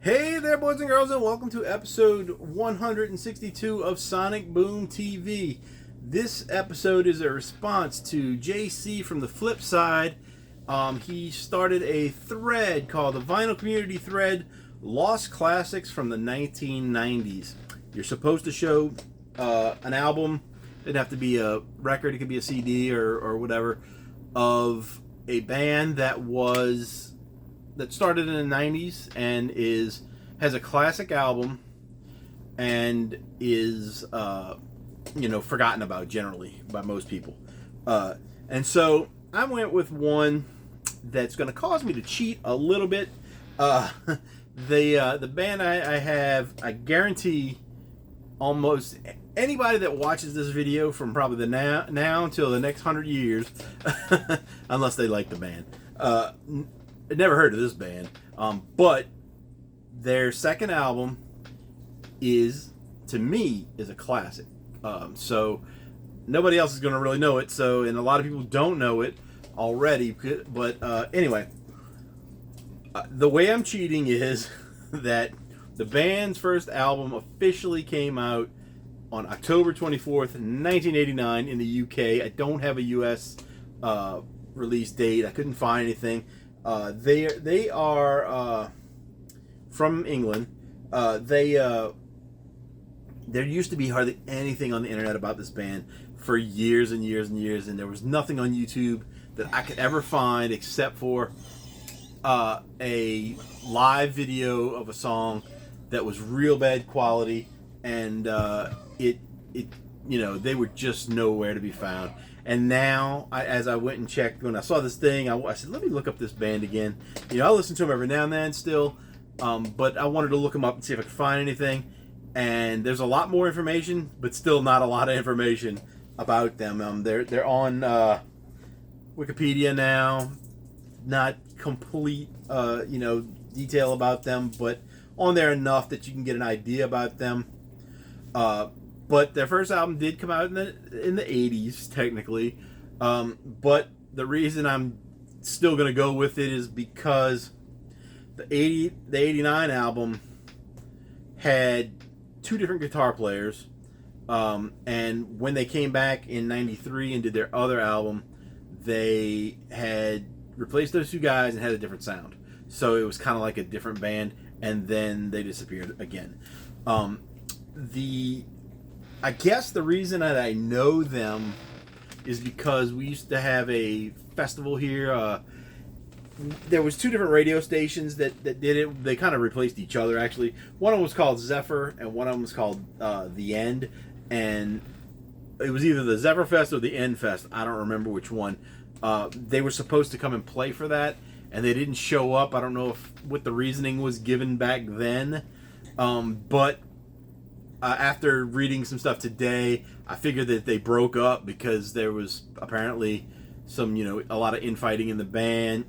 Hey there, boys and girls, and welcome to episode 162 of Sonic Boom TV. This episode is a response to JC from the flip side. He started a thread called the Vinyl Community Thread Lost Classics from the 1990s. You're supposed to show an album, it'd have to be a record, it could be a CD or whatever, of a band that started in the 90s and has a classic album and is forgotten about generally by most people. And so I went with one that's going to cause me to cheat a little bit. The band I have, I guarantee almost anybody that watches this video from probably the now until the next 100 years, unless they like the band, never heard of this band, but their second album to me, is a classic. So nobody else is going to really know it. So, and a lot of people don't know it already. But anyway, the way I'm cheating is that the band's first album officially came out on October 24th, 1989 in the UK. I don't have a US release date. I couldn't find anything. They are from England. There used to be hardly anything on the internet about this band for years and years and years, and there was nothing on YouTube that I could ever find except for a live video of a song that was real bad quality, and they were just nowhere to be found. And now, as I went and checked, when I saw this thing, I said, let me look up this band again. I listen to them every now and then still, but I wanted to look them up and see if I could find anything. And there's a lot more information, but still not a lot of information about them. They're on Wikipedia now. Not complete, detail about them, but on there enough that you can get an idea about them. But their first album did come out in the 80s, technically. But the reason I'm still going to go with it is because the 89 album had two different guitar players. And when they came back in 93 and did their other album, they had replaced those two guys and had a different sound. So it was kind of like a different band, and then they disappeared again. I guess the reason that I know them is because we used to have a festival here. There was two different radio stations that did it. They kind of replaced each other, actually. One of them was called Zephyr, and one of them was called The End. And it was either the Zephyr Fest or the End Fest. I don't remember which one. They were supposed to come and play for that, and they didn't show up. I don't know what the reasoning was given back then. But after reading some stuff today, I figured that they broke up because there was apparently a lot of infighting in the band.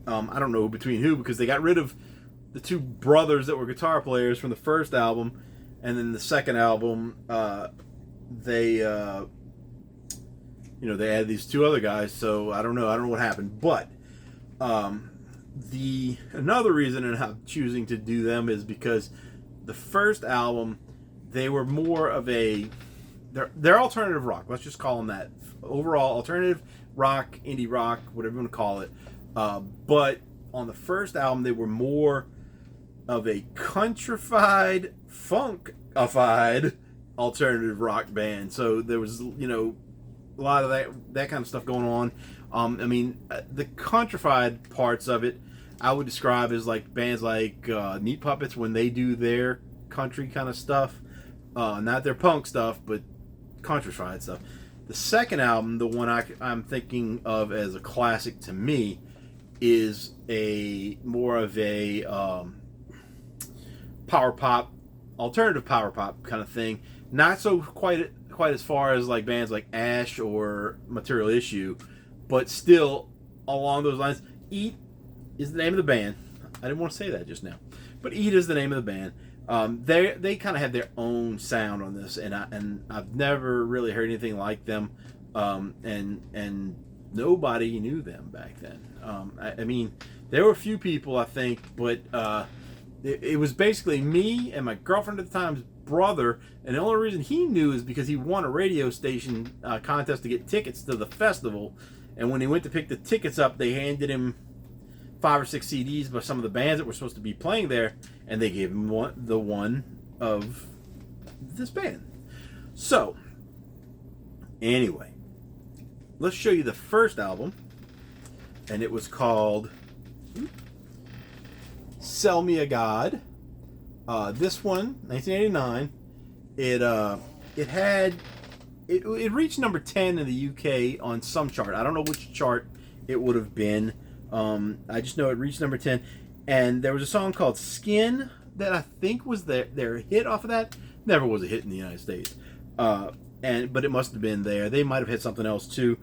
I don't know between who, because they got rid of the two brothers that were guitar players from the first album, and then the second album, they added these two other guys. So I don't know what happened, but another reason and I'm choosing to do them is because the first album, they were more of they're alternative rock. Let's just call them that. Overall, alternative rock, indie rock, whatever you want to call it. But on the first album, they were more of a countrified, funkified alternative rock band. So there was, a lot of that kind of stuff going on. The countrified parts of it, I would describe as like bands like Meat Puppets when they do their country kind of stuff. Not their punk stuff, but countrified stuff. The second album, the one I'm thinking of as a classic to me, is more of a power pop, alternative power pop kind of thing. Not so quite as far as like bands like Ash or Material Issue, but still along those lines. Eat is the name of the band. I didn't want to say that just now, but Eat is the name of the band. They kind of have their own sound on this, and I've never really heard anything like them, and nobody knew them back then. There were a few people, I think, but it was basically me and my girlfriend at the time's brother, and the only reason he knew is because he won a radio station contest to get tickets to the festival. And when he went to pick the tickets up, they handed him 5 or 6 CDs by some of the bands that were supposed to be playing there, and they gave him the one of this band. So, anyway, let's show you the first album, and it was called Sell Me a God. This one, 1989, it reached number 10 in the UK on some chart. I don't know which chart it would have been. I just know it reached number 10, and there was a song called Skin that I think was their hit off of that. Never was a hit in the United States, but it must have been there. They might have hit something else too.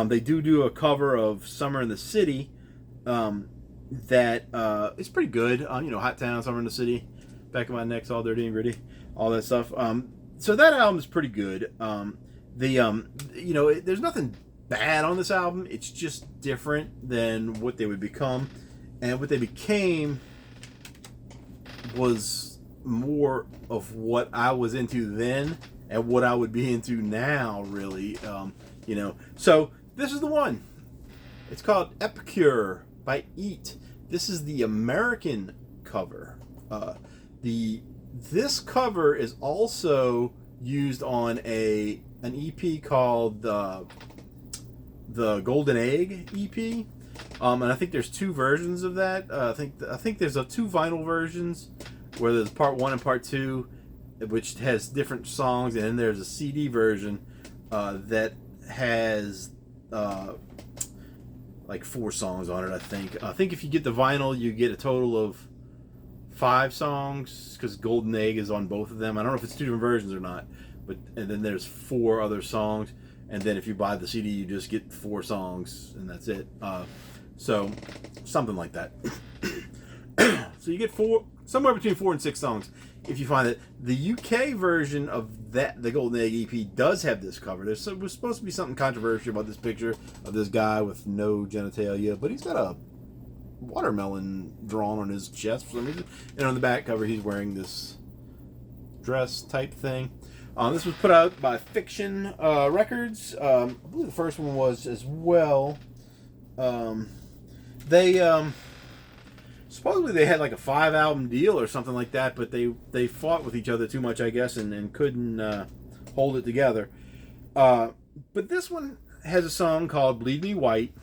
They do a cover of Summer in the City that is pretty good. Hot Town, Summer in the City, Back of My Neck's All Dirty and Gritty, all that stuff. So that album is pretty good. There's nothing bad on this album. It's just different than what they would become, and what they became was more of what I was into then and what I would be into now, really. So this is the one. It's called Epicure by Eat. This is the American cover. This cover is also used on an EP called the Golden Egg EP, and I think there's 2 versions of that. I think there's 2 vinyl versions where there's part 1 and part 2, which has different songs, and then there's a CD version that has like 4 songs on it. I think if you get the vinyl, you get a total of 5 songs, because Golden Egg is on both of them. I don't know if it's 2 different versions or not, and then there's 4 other songs, and then if you buy the CD, you just get 4 songs, and that's it. So something like that. So you get somewhere between 4 and 6 songs if you find it. The UK version of the Golden Egg EP does have this cover. There was supposed to be something controversial about this picture of this guy with no genitalia, but he's got a watermelon drawn on his chest for some reason, and on the back cover he's wearing this dress type thing. This was put out by Fiction Records. I believe the first one was as well. Supposedly they had like a 5-album deal or something like that, but they fought with each other too much, I guess, and couldn't hold it together. But this one has a song called Bleed Me White.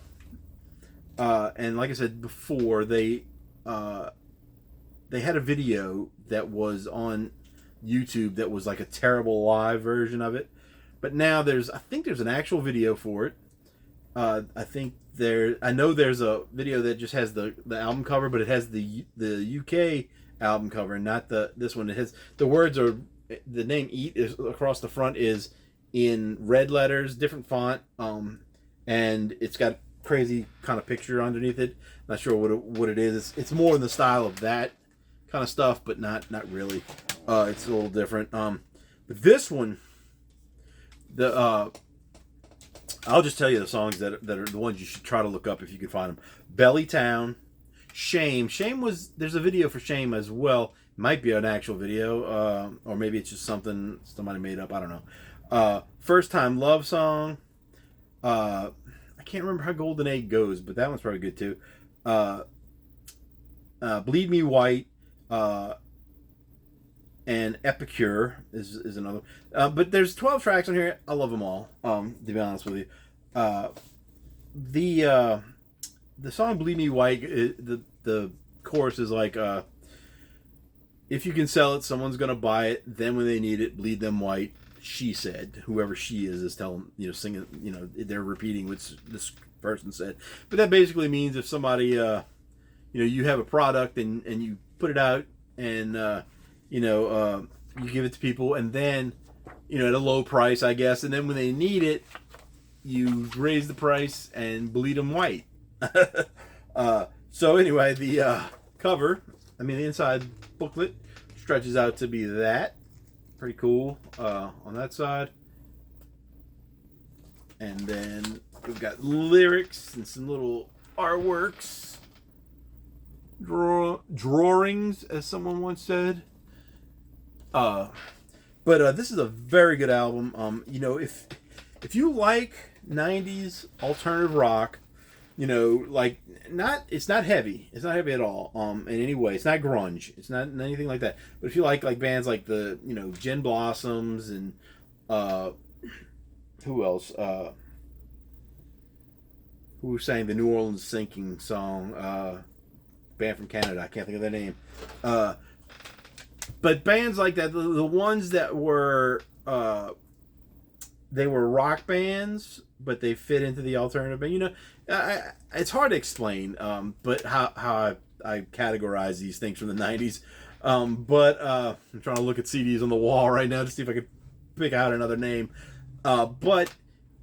And like I said before, they had a video that was on YouTube that was like a terrible live version of it. But now I think there's an actual video for it. I know there's a video that just has the album cover, but it has the UK album cover, and not this one. It has the the name Eat is across the front is in red letters, different font, and it's got crazy kind of picture underneath it. Not sure what it is. It's more in the style of that kind of stuff, but not really. It's a little different. But this one, I'll just tell you the songs that are the ones you should try to look up if you can find them. Belly Town, Shame. There's a video for Shame as well. Might be an actual video, or maybe it's just something somebody made up. I don't know. First Time Love Song. I can't remember how Golden Egg goes, but that one's probably good too. Bleed Me White, and Epicure is another. But there's 12 tracks on here. I love them all. To be honest with you, the song "Bleed Me White," the chorus is like, "If you can sell it, someone's gonna buy it. Then when they need it, bleed them white." She said, whoever she is telling, singing, they're repeating what this person said. But that basically means if somebody, you have a product and you put it out and, you give it to people, and then, at a low price, I guess, and then when they need it, you raise the price and bleed them white. So anyway, the cover, the inside booklet stretches out to be that. Pretty cool on that side. And then we've got lyrics and some little artworks drawings, as someone once said. But this is a very good album. You know, if you like 90s alternative rock, you know, like it's not heavy. It's not heavy at all. In any way, it's not grunge. It's not anything like that. But if you like bands like the, you know, Gin Blossoms and who else? Who sang the New Orleans Sinking song? Band from Canada. I can't think of their name. But bands like that, the ones that were they were rock bands, but they fit into the alternative band. You know, it's hard to explain, but how I categorize these things from the 90s. But I'm trying to look at CDs on the wall right now to see if I could pick out another name. But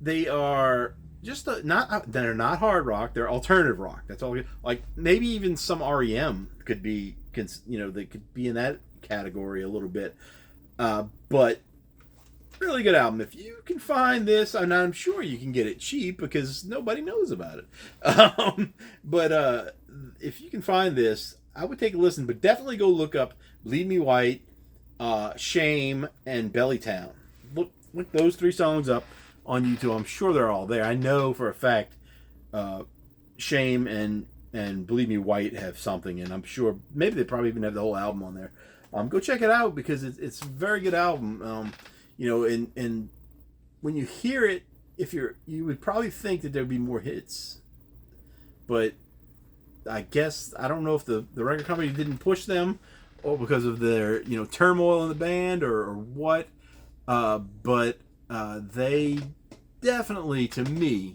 they are just they're not hard rock. They're alternative rock. That's all. Like maybe even some REM could be, you know, they could be in that category a little bit. But really good album. If you can find this, I'm sure you can get it cheap because nobody knows about it. But if you can find this, I would take a listen. But definitely go look up "Bleed Me White," "Shame," and "Bellytown." Look those 3 songs up on YouTube. I'm sure they're all there. I know for a fact "Shame" and "Bleed Me White" have something, and I'm sure maybe they probably even have the whole album on there. Go check it out because it's a very good album. You know, and when you hear it, you would probably think that there'd be more hits, but I guess I don't know if the record company didn't push them, or because of their, you know, turmoil in the band, or what. But they definitely, to me,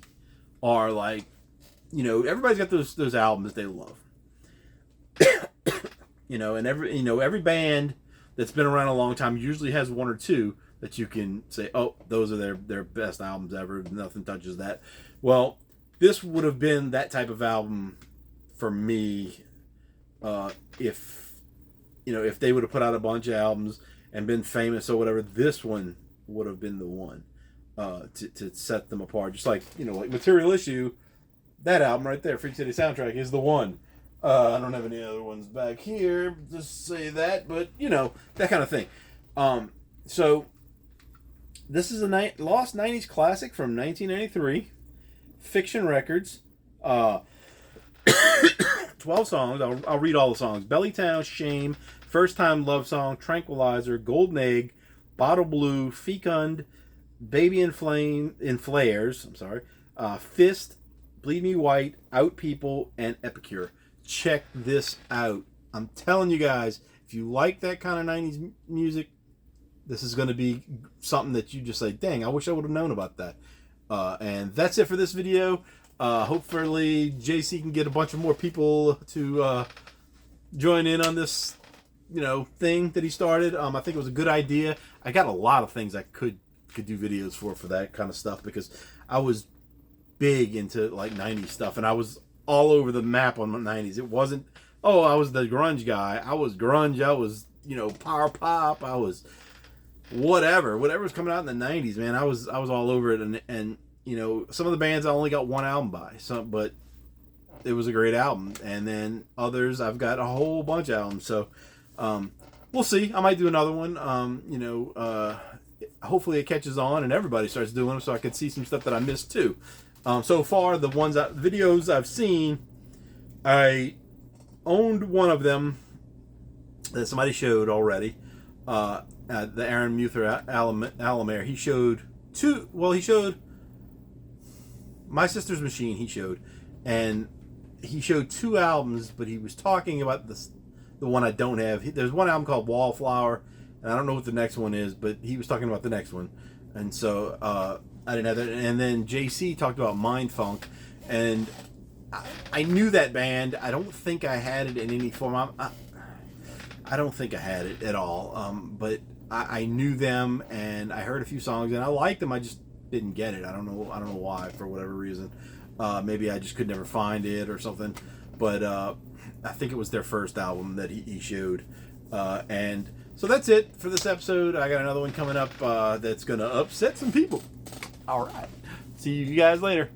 are like, you know, everybody's got those albums they love. You know, and every band that's been around a long time usually has 1 or 2 that you can say, oh, those are their best albums ever. Nothing touches that. Well, this would have been that type of album for me, if they would have put out a bunch of albums and been famous or whatever. This one would have been the one to set them apart. Just like, you know, like Material Issue, that album right there, Freak City Soundtrack, is the one. I don't have any other ones back here, just say that, but, you know, that kind of thing. So, this is a lost 90s classic from 1993, Fiction Records. 12 songs, I'll read all the songs. "Bellytown," "Shame," "First Time Love Song," "Tranquilizer," "Golden Egg," "Bottle Blue," "Fecund," "Baby in Flares," "Fist," "Bleed Me White," "Out People," and "Epicure." Check this out. I'm telling you guys, if you like that kind of 90s music, this is going to be something that you just say, dang, I wish I would have known about that. And that's it for this video. Hopefully JC can get a bunch of more people to join in on this, you know, thing that he started. I think it was a good idea. I got a lot of things I could do videos for that kind of stuff, because I was big into like 90s stuff, and I was all over the map on the 90s. It wasn't, oh, I was the grunge guy. I was grunge. I was, you know, power pop. I was whatever was coming out in the 90s, man. I was all over it. And you know, some of the bands I only got 1 album by, but it was a great album. And then others, I've got a whole bunch of albums. So we'll see. I might do another one. You know, hopefully it catches on and everybody starts doing them, so I can see some stuff that I missed too. So far, the videos I've seen, I owned one of them that somebody showed already. The Aaron Muther Alamere. He showed 2. Well, he showed My Sister's Machine. And he showed 2 albums, but he was talking about the one I don't have. There's one album called Wallflower, and I don't know what the next one is, but he was talking about the next one, and so I didn't have that. And then JC talked about Mindfunk, and I knew that band. I don't think I had it in any form. I don't think I had it at all. But I knew them, and I heard a few songs, and I liked them. I just didn't get it. I don't know why, for whatever reason. Maybe I just could never find it or something. But I think it was their first album that he showed. And so that's it for this episode. I got another one coming up that's going to upset some people. All right. See you guys later.